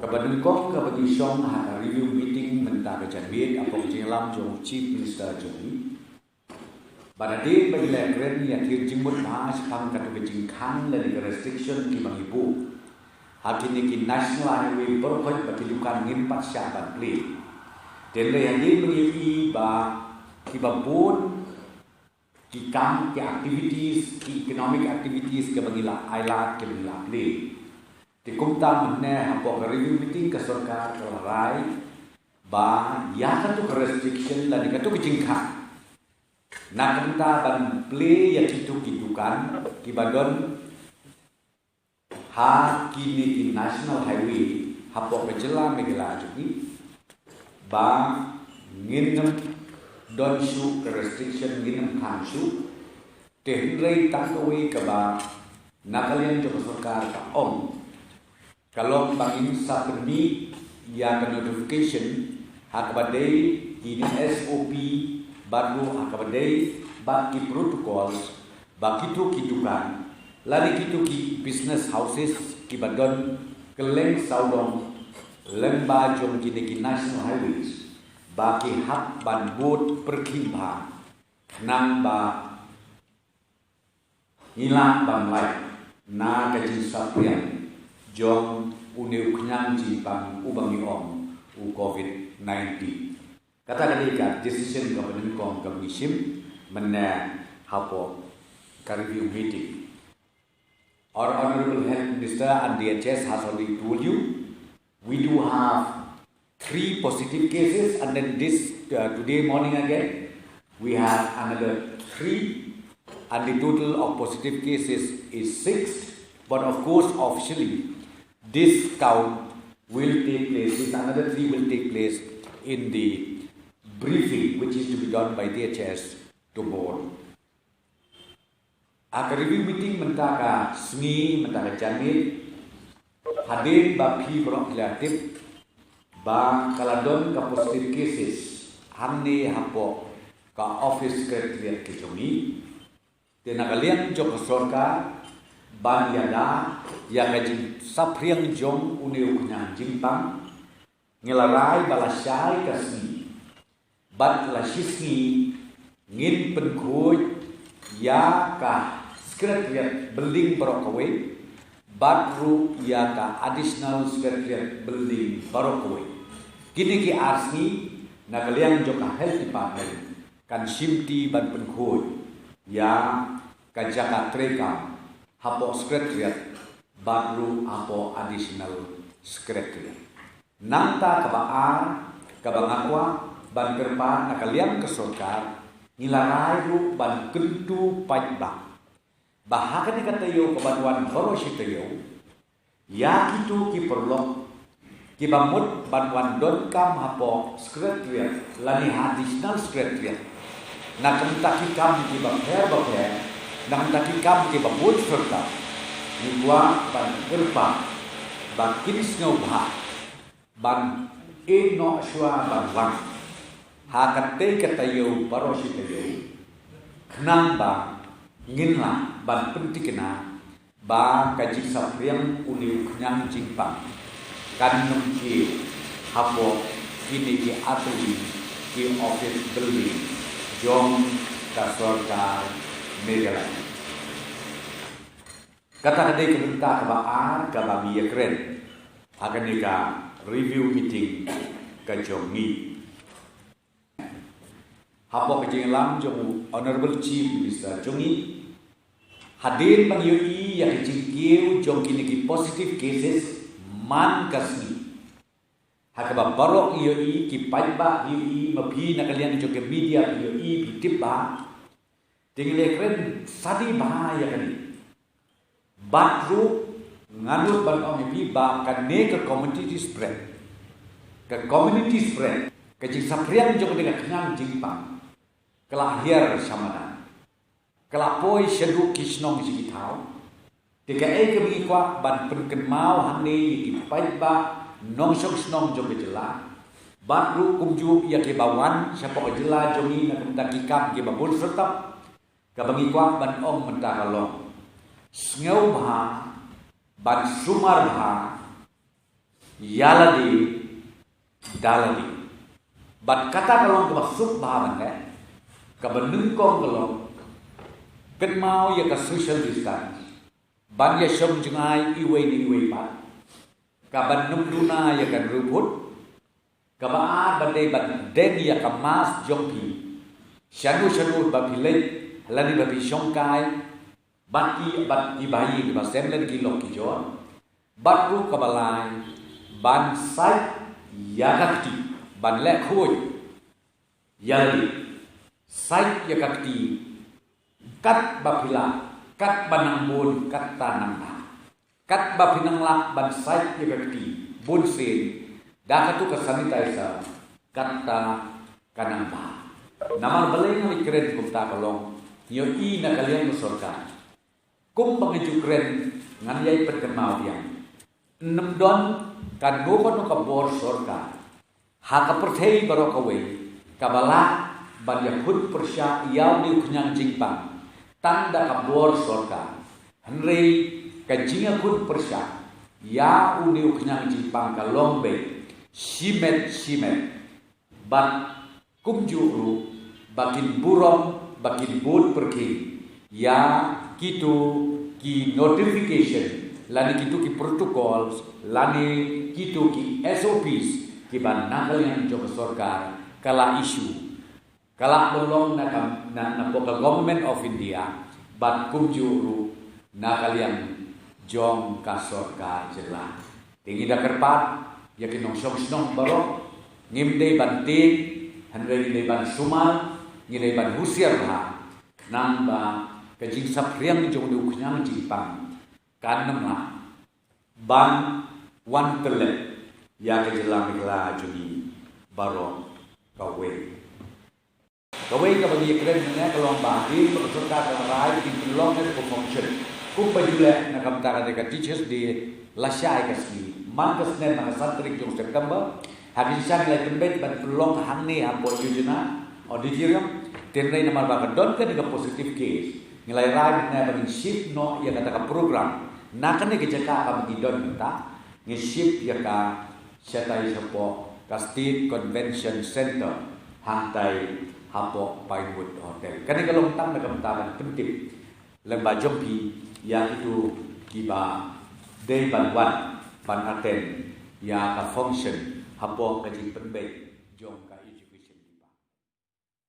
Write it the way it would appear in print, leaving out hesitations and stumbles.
Kabanan kong kabagi siyong review meeting mentah kejanbit apong jengelam jong Chief Minister Jongi. Pada din bagilakren ya kirjimut mahas kang katu kejingkang dari restriction ki bangibu. Hakini ki National Highway berkoi batidukan ngimpat syabat play. Dan yang din mengiwi ba ki babun ki kam ki activities ki economic activities ke bangila ailat ke bangila play. Di kumta meneh hampok review meeting ke sarkar ke larai ba ya katu ke restriction dan katu kejingkang. Nak kumta ban play ya kitu kitukan kibadon ha kini ki National Highway hampok kejela megala jadi ba nginem don su ke restriction nginem kan su tehnrei takawai ke ba nakalian jo sarkar ka om. Kalau bangin sa permit ya ke notification hakabadai ini SOP baru hakabadai baki protocols baki tu kidukan lari kitu ki business houses ki badon keleng saudong lemba jom kini ki National Highways baki hak ban boat perkimba nang ba hilang bang lai na kajin saprian jong uneu kenyang ji bang ubangi om u COVID-19. Kata kadika decision government kong kamisim mena hapo ka review meeting. Our Honorable Health Minister and DHS has already told you we do have 3 positive cases and then this today morning again we have another 3 and the total of positive cases is 6 but of course officially this count will take place, this another 3 will take place in the briefing which is to be done by DHS to board. Aka review meeting mentaka sengi, mentaka janit, hadir baki proklatif, ba kaladon ka positive cases, hamne hapo ka office secretariat kitongi, tenagalian joko sorka, ban yada ya kajin sapriang jong uneu knya jimpang ngelarai balasai kasni bat lasisni ngin penkuy ya ka secretariat building barokawe batru ya ka additional secretariat building barokawe kini ki arsni nagalian joka health department kan simti ban penkuy ya ka jaka trekam hapo secretariat baru hapo additional secretariat. Nanta kabaar kabangakwa ban kerpan nakaliam ke sorkar nilarai ru ban kentu pajba. Bahakan dikatayo kebantuan borosi tayo ya kitu ki perlo ki bamut bantuan donkam hapo secretariat lani additional secretariat. Nak kentaki kam ki bapher nang takikam ke babul serta niwa ban gerpa ban kinis ngobha ban eno shwa ban wang hakate katayo barosi tayo khnang ba nginla ban pentikena ba kaji sapriang uniu khnang jingpang kan nungki hapo kini ki atuli ki office building jong kasorka Megala. Kata kadai kebentak kebaar kebabi keren akan nika review meeting kejongi. Hapo kejenglam jong Honorable Chief Minister Jongi hadir bang yoi yang kejengkiu jong kini ki positive cases man kasni. Hakaba barok yoi ki pajba yoi mabi nakalian jong ke media yoi bitibba. Tinggal keren sadi bahaya kan batru nganut ban omipi ba kan ne ke community spread ke jing saprian jong dengan kenyang jingpang kelahir samana kelapoi sedu kisnong jigitau tiga ke bingkwa ban penken mau hane di paiba nong sok snong jong jela batru kumju ya ke bawan siapa jela jongi nak mentakikam ke babul serta kabangi kwang ban om mentakalong ngau bha ban sumar bha yaladi daladi bat kata kalong ke masuk bahaman ke benengkong kalong ken mau ya ke social distance ban ya syom jengai iwe pat ka ban num duna ya kan ruput ka ba bandai ban den ya ka mas jongpi shanu ba pilai lani ba syongkai baki bat ibayi ba semlen ki lok ki jon bat ru ka balai ban sai yakakti ban le khoi yali sai yakakti kat bapila kat banang bun kat tanang na kat bapinang lak ban sai yakakti bun sin dakatu ka sanitizer kat ta kanang ba namal balai ngali keren kum ta kalong yo I na kalian mo sorka kum pangeju keren ngan yai perkemau yang nem don kan nukon ka bor sorka haka perthei barokawe kabala ban yakut persya yaw ni kunyang jingpang tanda ka bor sorka henrei ka jinga kut persya ya uni kunyang jingpang ka lombe simet bat kumjuru bakin burong bakin bud pergi ya kitu ki notification lani kitu ki protokol lani kitu ki SOPs ki ban nakal yang joko sorkar kala isu kala bolong na poka government of India bat kumjuru nakal yang jong ka sorkar jela tingi da kerpat ya kinong song barok ngimdei banting handai dei ban sumal ngidei ban husiar bah namba kajing sapriang jong du kunyang jipang kanema ban wan telep ya kejelang kela juni baro kawe ka bagi keren nya kalong bahri peserta karai di long net function kum pajule na kamtara de teachers di lasai kasni mangas nen na santri jong September habis sang la tembet ban long hangne hampo yojana auditorium tenrai namar ba don ka de positive case nilai rai na ban shift no ya kata program nakane ke jaka ka bagi don minta ngi shift ya ka setai sapo ka State Convention Center hantai hapo Pinewood Hotel kani kalong tang na kamtaban pentip lemba jompi yang itu kiba day ban wan ban aten ya ka function hapo ka jing penbet